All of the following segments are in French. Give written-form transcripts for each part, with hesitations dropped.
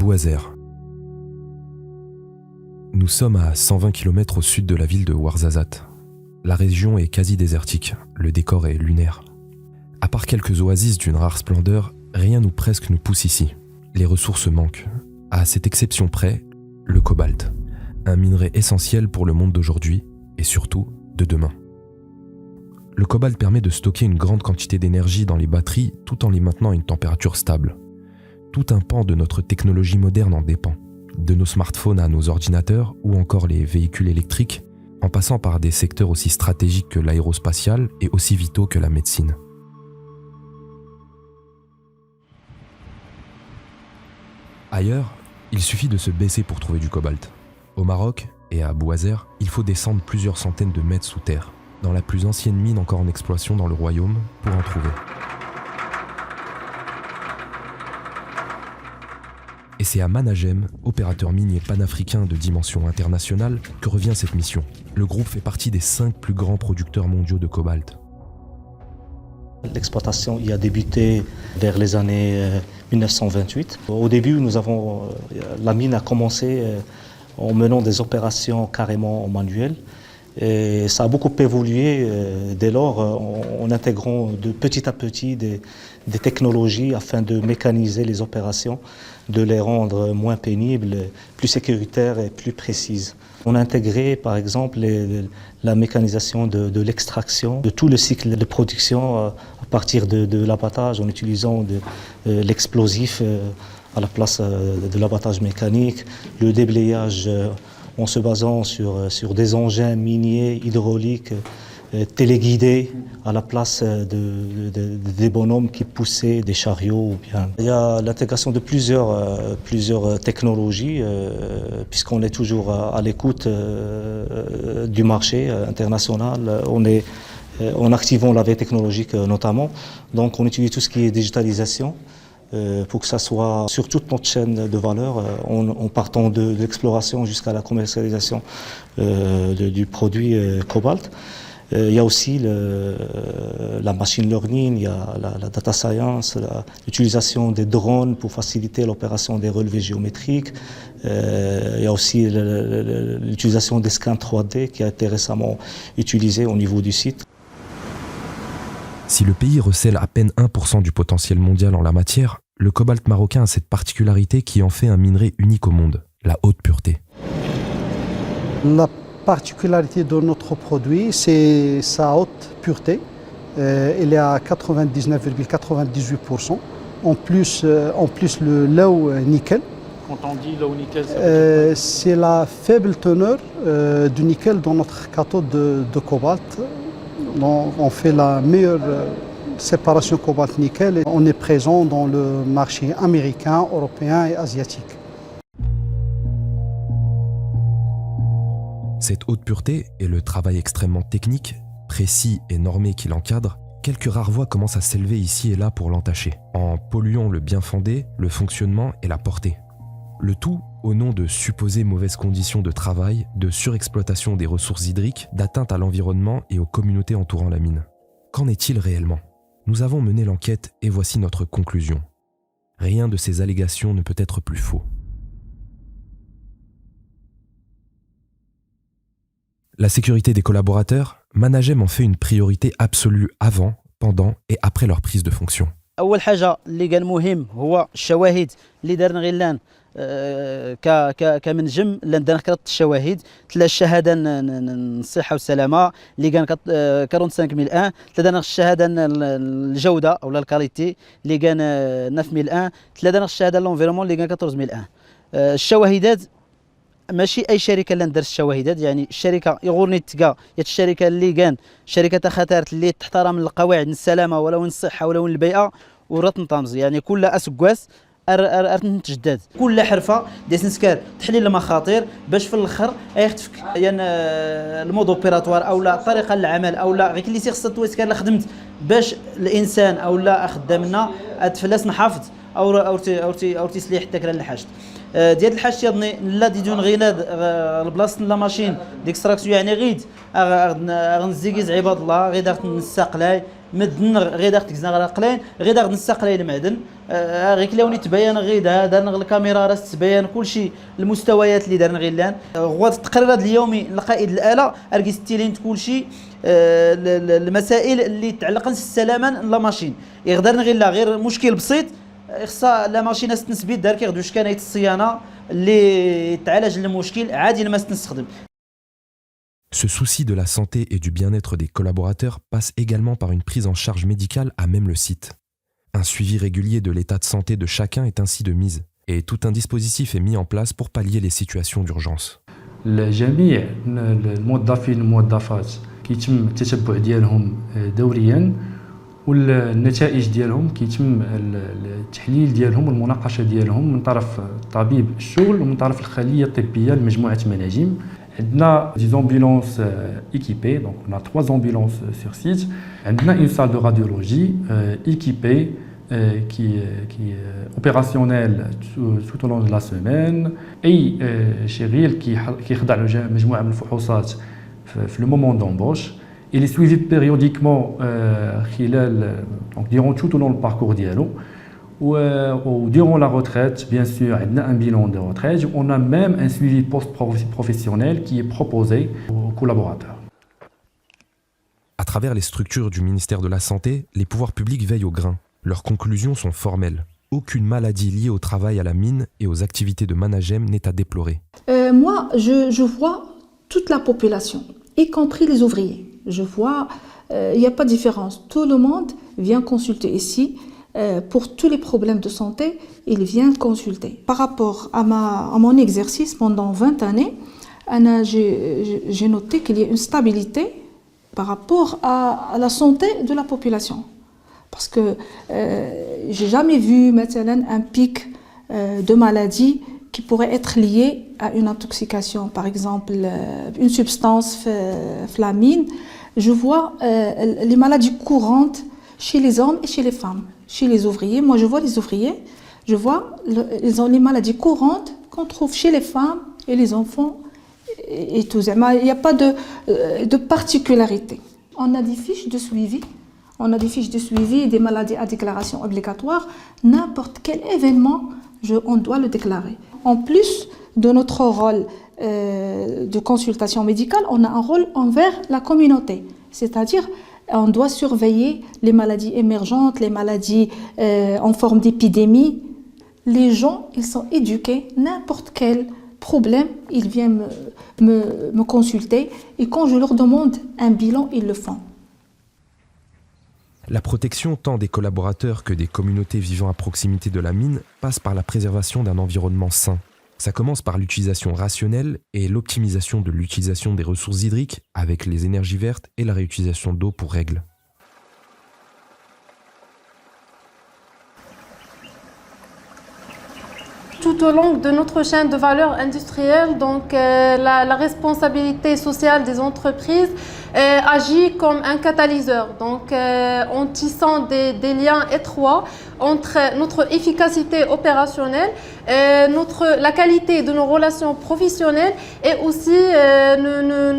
Bouazer. Nous sommes à 120 km au sud de la ville de Ouarzazate. La région est quasi désertique, le décor est lunaire. À part quelques oasis d'une rare splendeur, rien ou presque nous pousse ici. Les ressources manquent. À cette exception près, le cobalt. Un minerai essentiel pour le monde d'aujourd'hui et surtout de demain. Le cobalt permet de stocker une grande quantité d'énergie dans les batteries tout en les maintenant à une température stable. Tout un pan de notre technologie moderne en dépend. De nos smartphones à nos ordinateurs ou encore les véhicules électriques, en passant par des secteurs aussi stratégiques que l'aérospatial et aussi vitaux que la médecine. Ailleurs, il suffit de se baisser pour trouver du cobalt. Au Maroc et à Bouazer, il faut descendre plusieurs centaines de mètres sous terre, dans la plus ancienne mine encore en exploitation dans le royaume, pour en trouver. Et c'est à Managem, opérateur minier panafricain de dimension internationale, que revient cette mission. Le groupe fait partie des 5 plus grands producteurs mondiaux de cobalt. L'exploitation y a débuté vers les années 1928. Au début, la mine a commencé en menant des opérations carrément en manuel. Et ça a beaucoup évolué dès lors en intégrant de petit à petit des technologies afin de mécaniser les opérations, de les rendre moins pénibles, plus sécuritaires et plus précises. On a intégré par exemple la mécanisation de l'extraction, de tout le cycle de production à partir de l'abattage en utilisant l'explosif à la place de l'abattage mécanique, le déblayage en se basant sur des engins miniers hydrauliques téléguidés à la place des bonhommes qui poussaient des chariots. Il y a l'intégration de plusieurs technologies puisqu'on est toujours à l'écoute du marché international. En activant la veille technologique notamment. Donc on utilise tout ce qui est digitalisation pour que ça soit sur toute notre chaîne de valeur, en partant de l'exploration jusqu'à la commercialisation du produit cobalt. Il y a aussi la machine learning, il y a la data science, l'utilisation des drones pour faciliter l'opération des relevés géométriques. Il y a aussi l'utilisation des scans 3D qui a été récemment utilisée au niveau du site. Si le pays recèle à peine 1% du potentiel mondial en la matière, le cobalt marocain a cette particularité qui en fait un minerai unique au monde, la haute pureté. La particularité de notre produit, c'est sa haute pureté. Elle est à 99,98%. En plus, le low nickel. Quand on dit low nickel, c'est la faible teneur du nickel dans notre cathode de cobalt. On fait la meilleure séparation cobalt-nickel et on est présent dans le marché américain, européen et asiatique. Cette haute pureté et le travail extrêmement technique, précis et normé qui l'encadre, quelques rares voix commencent à s'élever ici et là pour l'entacher, en polluant le bien fondé, le fonctionnement et la portée. Le tout au nom de supposées mauvaises conditions de travail, de surexploitation des ressources hydriques, d'atteinte à l'environnement et aux communautés entourant la mine. Qu'en est-il réellement ? Nous avons mené l'enquête et voici notre conclusion. Rien de ces allégations ne peut être plus faux. La sécurité des collaborateurs, Managem en fait une priorité absolue avant, pendant et après leur prise de fonction. أول حاجة اللي كان مهم هو الشواهد اللي دارنا غير لان كمنجم لان درنا كرة الشواهد تلا الشهادة الصحة والسلامة اللي كان 45,001 تلا الشهادة الجودة أو الكاليتي اللي كان 9,001 تلا الشهادة l'environnement اللي كان 14,001 الشواهدات ماشي اي شركه اللي ندير الشواهدات يعني الشركه يغورني تلقى الشركه اللي كان شركه خطرت اللي تحترم القواعد السلامه ولا الصحه ولا البيئه ورات نطامز يعني كل اسكواس تجدد كل حرفه ديس نسكار تحليل المخاطر باش في الاخر يختفك يعني المود اوبيراتوار او لا طريقه العمل او لا غير اللي خصها تويسكار اللي خدمت باش الانسان او لا خدامنا اتفلاس نحافظ او تسليح التكرار الحاجه ديال الحاجه يظني لا ديدون غيناد البلاصه لا ماشين ديكستراكسيون يعني غيد غنزيكيز عباد الله غير نساقلاي مدن غير داك تكزنا قلين غير داك نسقلي المعدن غير كلاوني تبين غير دار الكاميرا راه تبين كلشي المستويات اللي دارنا غير الان غوات التقرير هذا اليومي لقائد الاله اركي ستيلين كلشي المسائل اللي تعلقن السلامه لا ماشين يقدر غير مشكل بسيط خصها لا ماشين تنسبيت دار كيغدو شكانيه الصيانه اللي تعالج المشكل عادي لما تنستخدم. Ce souci de la santé et du bien-être des collaborateurs passe également par une prise en charge médicale à même le site. Un suivi régulier de l'état de santé de chacun est ainsi de mise, et tout un dispositif est mis en place pour pallier les situations d'urgence. الجميع الموظفين والموظفات كيتم التتبع ديالهم دوريا والنتائج ديالهم كيتم التحليل ديالهم والمناقشه ديالهم من طرف طبيب الشغل ومن طرف الخليه الطبيه لمجموعه مناجم. عندنا des ambulances équipées, donc on a 3 ambulances sur site. عندنا une salle de radiologie équipée qui est opérationnelle tout au long de la semaine. أي شغيل كيخضع لمجموعة من الفحوصات في le moment d'embauche. Il est suivi périodiquement durant tout au long du parcours dialogue. Ou durant la retraite, bien sûr, on a un bilan de retraite. On a même un suivi post-professionnel qui est proposé aux collaborateurs. À travers les structures du ministère de la Santé, les pouvoirs publics veillent au grain. Leurs conclusions sont formelles. Aucune maladie liée au travail à la mine et aux activités de management n'est à déplorer. Moi, je vois toute la population, y compris les ouvriers. Je vois, il n'y a pas de différence. Tout le monde vient consulter ici. Pour tous les problèmes de santé, il vient consulter. Par rapport à mon exercice pendant 20 années, j'ai noté qu'il y a une stabilité par rapport à la santé de la population. Parce que j'ai jamais vu maintenant un pic de maladies qui pourrait être lié à une intoxication. Par exemple, une substance flamine. Je vois les maladies courantes chez les hommes et chez les femmes. Chez les ouvriers, moi je vois les ouvriers, ils ont les maladies courantes qu'on trouve chez les femmes et les enfants et tout ça. Il n'y a pas de particularité. On a des fiches de suivi, des maladies à déclaration obligatoire. N'importe quel événement, on doit le déclarer. En plus de notre rôle de consultation médicale, on a un rôle envers la communauté, c'est-à-dire on doit surveiller les maladies émergentes, les maladies en forme d'épidémie. Les gens, ils sont éduqués, n'importe quel problème, ils viennent me consulter et quand je leur demande un bilan, ils le font. La protection tant des collaborateurs que des communautés vivant à proximité de la mine passe par la préservation d'un environnement sain. Ça commence par l'utilisation rationnelle et l'optimisation de l'utilisation des ressources hydriques avec les énergies vertes et la réutilisation d'eau pour règle. Tout au long de notre chaîne de valeur industrielle, donc la responsabilité sociale des entreprises agit comme un catalyseur, donc en tissant des liens étroits entre notre efficacité opérationnelle, la qualité de nos relations professionnelles et aussi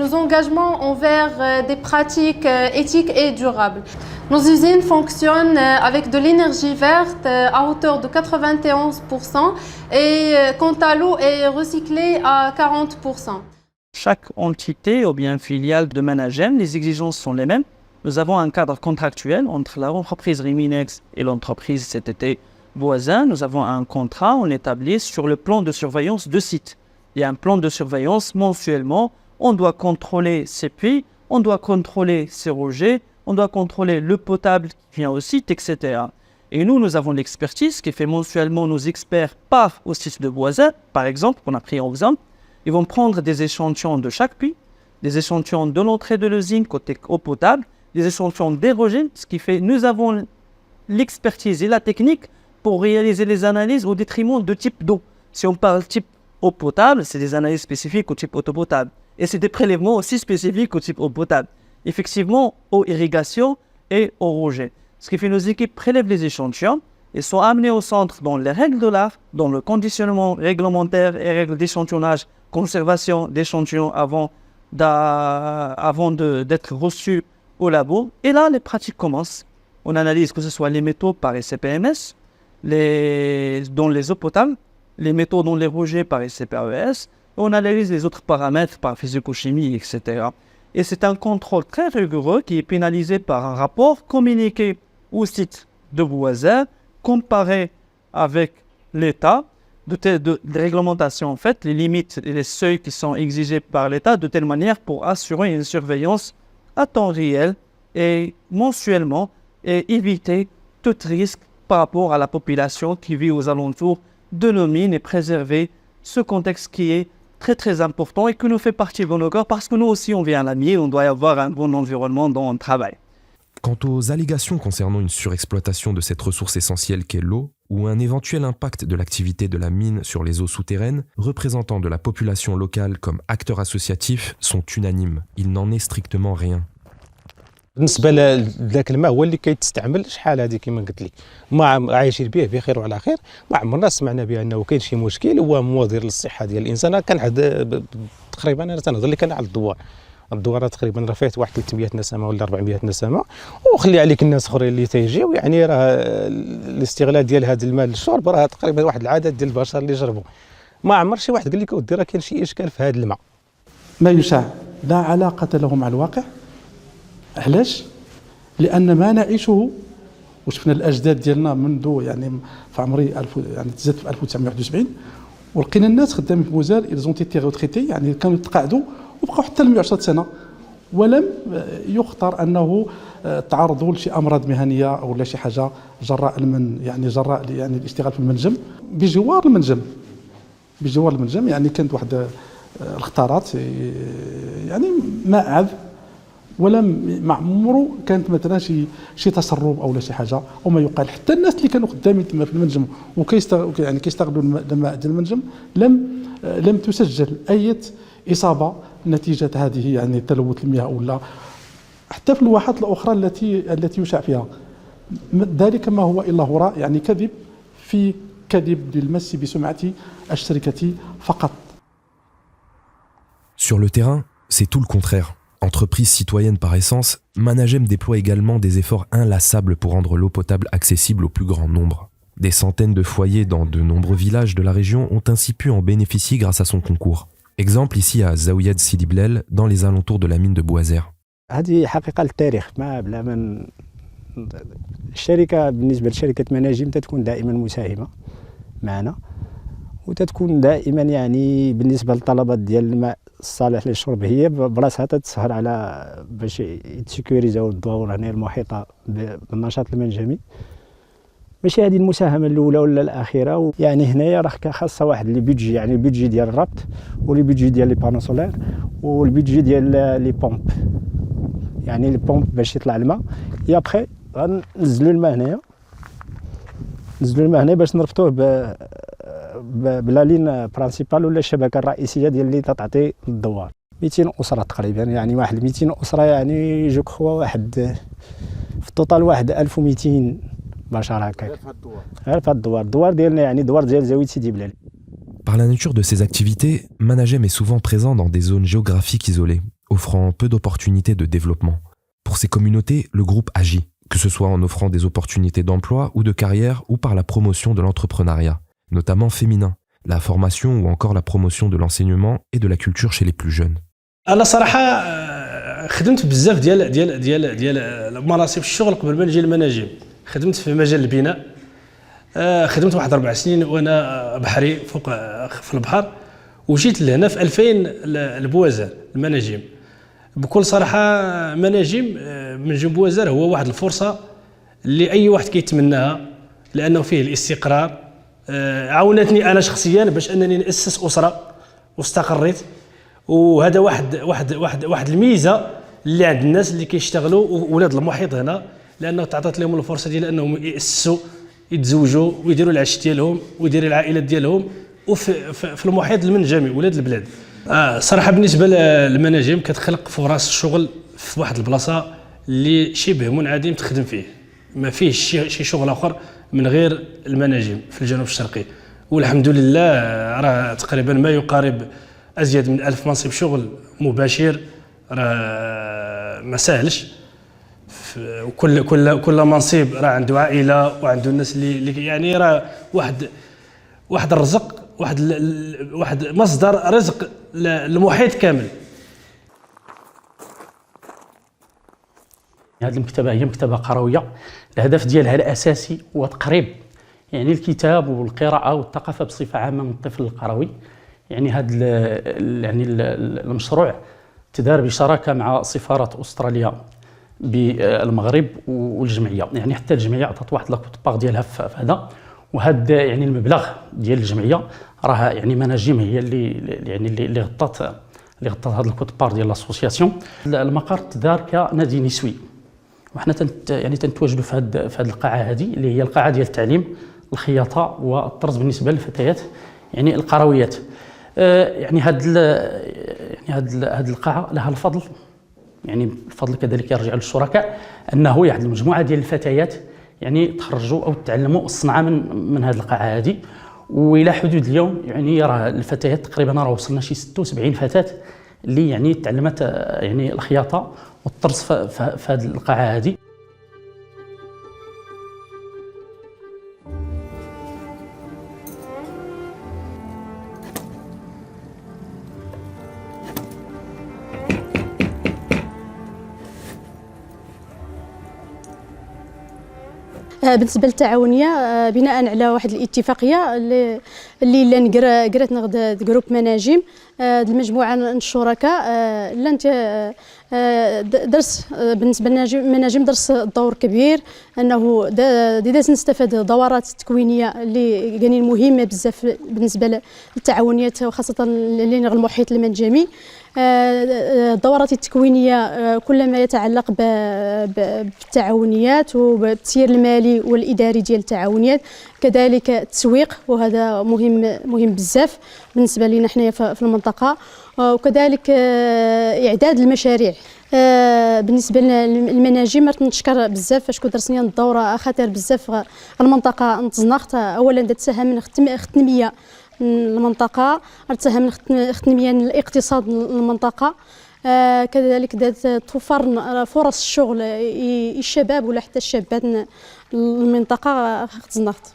nos engagements envers des pratiques éthiques et durables. Nos usines fonctionnent avec de l'énergie verte à hauteur de 91% et quant à l'eau est recyclée à 40%. Chaque entité ou bien filiale de Managem, les exigences sont les mêmes. Nous avons un cadre contractuel entre l'entreprise Reminex et l'entreprise CTT voisin. Nous avons un contrat, on établit sur le plan de surveillance de site. Il y a un plan de surveillance mensuellement. On doit contrôler ses puits, on doit contrôler ses rejets, on doit contrôler le potable qui vient au site, etc. Et nous avons l'expertise qui fait mensuellement nos experts partent au site de voisin, par exemple, qu'on a pris en exemple. Ils vont prendre des échantillons de chaque puits, des échantillons de l'entrée de l'usine côté eau potable, des échantillons des rejets, ce qui fait nous avons l'expertise et la technique pour réaliser les analyses au détriment de type d'eau. Si on parle type eau potable, c'est des analyses spécifiques au type eau potable. Et c'est des prélèvements aussi spécifiques au type eau potable. Effectivement, eau irrigation et eau rejet. Ce qui fait nos équipes prélèvent les échantillons et sont amenés au centre dans les règles de l'art, dans le conditionnement réglementaire et règles d'échantillonnage, conservation d'échantillons avant d'être reçus au labo. Et là, les pratiques commencent. On analyse que ce soit les métaux par SCPMS, dans les eaux potables, les métaux dans les rejets par SCPAES. On analyse les autres paramètres par physico-chimie, etc. Et c'est un contrôle très rigoureux qui est pénalisé par un rapport communiqué au site de Bouazer, comparé avec l'État, de réglementation en fait, les limites et les seuils qui sont exigés par l'État de telle manière pour assurer une surveillance à temps réel et mensuellement et éviter tout risque par rapport à la population qui vit aux alentours de nos mines et préserver ce contexte qui est très très important et que nous fait partie de nos corps parce que nous aussi on vient à la mine, on doit avoir un bon environnement dans le travail. Quant aux allégations concernant une surexploitation de cette ressource essentielle qu'est l'eau, ou un éventuel impact de l'activité de la mine sur les eaux souterraines, représentants de la population locale comme acteurs associatifs sont unanimes. Il n'en est strictement rien. بالنسبه لذاك الماء هو اللي كيتستعمل شحال هذه كما قلت لك ما عايشين به بخير وعلى خير ما عمرنا سمعنا بانه كاين شي مشكل هو مضر للصحه ديال الانسان. كان تقريبا انا تنهضر لك انا على الدوار تقريبا راه فيه واحد 300 نسمه ولا 400 نسمه وخلي عليك الناس اخرين اللي تيجيو يعني راه الاستغلال ديال هذا الماء للشرب راه تقريبا واحد العدد ديال البشر اللي جربوا ما عمر شي واحد قال لك اودي راه كاين شي اشكال في هذا الماء. ما يشاع لا علاقه له مع الواقع. علاش؟ لان ما نعيشه وشفنا الاجداد ديالنا منذ يعني في عمري يعني تزاد في 1971 ولقينا الناس خدامين في بوزار ils ont été retraités يعني كانوا يتقاعدوا وبقاو حتى ل 110 سنه ولم يخطر انه تعرضوا لشي امراض مهنيه او لا شي حاجه جراء جراء يعني الاشتغال في المنجم بجوار المنجم يعني كانت واحد الخطارات يعني ماء عذب ما عمره كانت مثلا شي تسرب او لا شي حاجه او ما يقال. حتى الناس اللي كانوا خدامين تما في المنجم كيستغلوا الماء ديال المنجم لم تسجل اي اصابه نتيجه هذه يعني تلوث المياه ولا حتى في الواحات الاخرى التي يشاع فيها. ذلك ما هو الا هراء يعني كذب للمس بسمعه الشركه فقط. Sur le terrain, c'est tout le contraire. Entreprise citoyenne par essence, Managem déploie également des efforts inlassables pour rendre l'eau potable accessible au plus grand nombre. Des centaines de foyers dans de nombreux villages de la région ont ainsi pu en bénéficier grâce à son concours. Exemple ici à Zaouiad Sidi Blel, dans les alentours de la mine de Bouazer. هذه حقيقة للتاريخ ما بلا من الشركة بالنسبة لشركة مناجم تكون دائما مساهمة معنا وتتكون دائما يعني بالنسبة للطلبات ديال الماء الصالح للشرب هي براسها تتسهر على باش يتسيكوريزاو الدواور هنا المحيطة بالنشاط المنجمي. ماشي هذه المساهمة الأولى ولا الأخيرة يعني هنايا راه خاصة واحد لي بيدجي يعني البيدجي ديال الربط ولي بيدجي ديال لي بانو سولير والبيدجي ديال لي بومب يعني لي بومب باش يطلع الماء يا بخي غنزلوا الماء هنا باش نربطوه بلا لين برانسيبال ولا الشبكه الرئيسيه ديال اللي تعطي الدوار. 200 اسره تقريبا يعني واحد 200 اسره يعني جو كخوا واحد في التوتال واحد 1200 بشر هكاك غير في الدوار ديالنا يعني دوار ديال زاويه سيدي بلال. Par la nature de ses activités, Managem est souvent présent dans des zones géographiques isolées, offrant peu d'opportunités de développement. Pour ces communautés, le groupe agit, que ce soit en offrant des opportunités d'emploi ou de carrière ou par la promotion de l'entrepreneuriat, notamment féminin, la formation ou encore la promotion de l'enseignement et de la culture chez les plus jeunes. انا صراحه خدمت بزاف ديال مناصب الشغل قبل ما نجي للمناجم. خدمت في مجال البناء خدمت واحد 4 سنين وانا بحري فوق في البحر وجيت لهنا في 2000 لبوازار المناجم. بكل صراحه منجم بوازار هو واحد الفرصه اللي اي واحد كيتمناها لانه فيه الاستقرار. عاونتني انا شخصيا باش انني ناسس اسره واستقريت وهذا واحد الميزه اللي عند الناس اللي كيشتغلوا ولاد المحيط هنا لانه تعطات لهم الفرصه ديال انهم ياسسوا يتزوجوا ويديروا العش ديالهم ويديروا العائلات ديالهم وفي المحيط المنجمي ولاد البلاد. صراحه بالنسبه للمناجم كتخلق فرص الشغل في واحد البلاصه اللي شبه منعدم تخدم فيه ما فيهش شي شغل اخر من غير المناجم في الجنوب الشرقي والحمد لله راه تقريبا ما يقارب ازيد من 1000 منصب شغل مباشر راه ما ساهلش كل منصب راه عنده عائله وعنده الناس اللي يعني راه واحد الرزق، واحد مصدر رزق للمحيط كامل. هذه المكتبه هي مكتبه قرويه، الهدف ديالها الاساسي هو تقريب يعني الكتاب والقراءه والثقافه بصفه عامه من الطفل القروي. يعني هذا يعني المشروع تدار بشراكه مع سفاره استراليا بالمغرب والجمعيه، يعني حتى الجمعيه عطات واحد لاكوتباغ ديالها في هذا، وهذا يعني المبلغ ديال الجمعيه راه يعني مناجم هي اللي غطات هذا الكوتبار ديال لاسوسياسيون. المقر تدار كنادي نسوي، وحنا يعني تنتواجدوا في هذه القاعه هذه اللي هي القاعه ديال التعليم الخياطه والطرز بالنسبه للفتيات يعني القرويات. يعني هذه القاعه لها الفضل، يعني الفضل كذلك يرجع للشركاء، انه يعني المجموعه ديال الفتيات يعني تخرجوا او تعلموا الصنعه من هذه القاعه هذه. والى حدود اليوم يعني راه الفتيات تقريبا راه وصلنا شي 76 فتاه اللي يعني تعلمت يعني الخياطه والطرز في هذه القاعه هذه. بالنسبه للتعاونيه بناء على واحد الاتفاقيه اللي قرات نغد جروب مناجم المجموعه الشركاء درس بالنسبه للمناجم درس دور كبير، انه لازم نستفاد دورات تكوينيه اللي كاينين مهمه بزاف بالنسبه للتعاونيات وخاصه اللي المحيط المنجمي. الدورات التكوينيه كل ما يتعلق بالتعاونيات وبالتسيير المالي والاداري ديال التعاونيات، كذلك التسويق وهذا مهم بزاف بالنسبه لنا حنايا في المنطقه، وكذلك اعداد المشاريع. بالنسبه للمناجم نشكر بزاف فاش كنت درسني الدوره خاطر بزاف المنطقه نتزنقت، اولا تساهم من التنميه المنطقه، تساهم من التنميه الاقتصاد المنطقه، كذلك توفر فرص الشغل الشباب ولا حتى الشابات المنطقه تزنقت.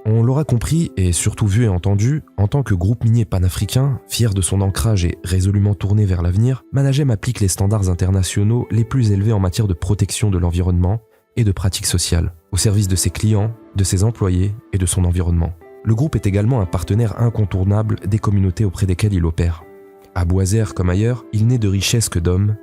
On l'aura compris et surtout vu et entendu, en tant que groupe minier panafricain, fier de son ancrage et résolument tourné vers l'avenir, Managem applique les standards internationaux les plus élevés en matière de protection de l'environnement et de pratiques sociales, au service de ses clients, de ses employés et de son environnement. Le groupe est également un partenaire incontournable des communautés auprès desquelles il opère. À Boisère comme ailleurs, il n'est de richesse que d'hommes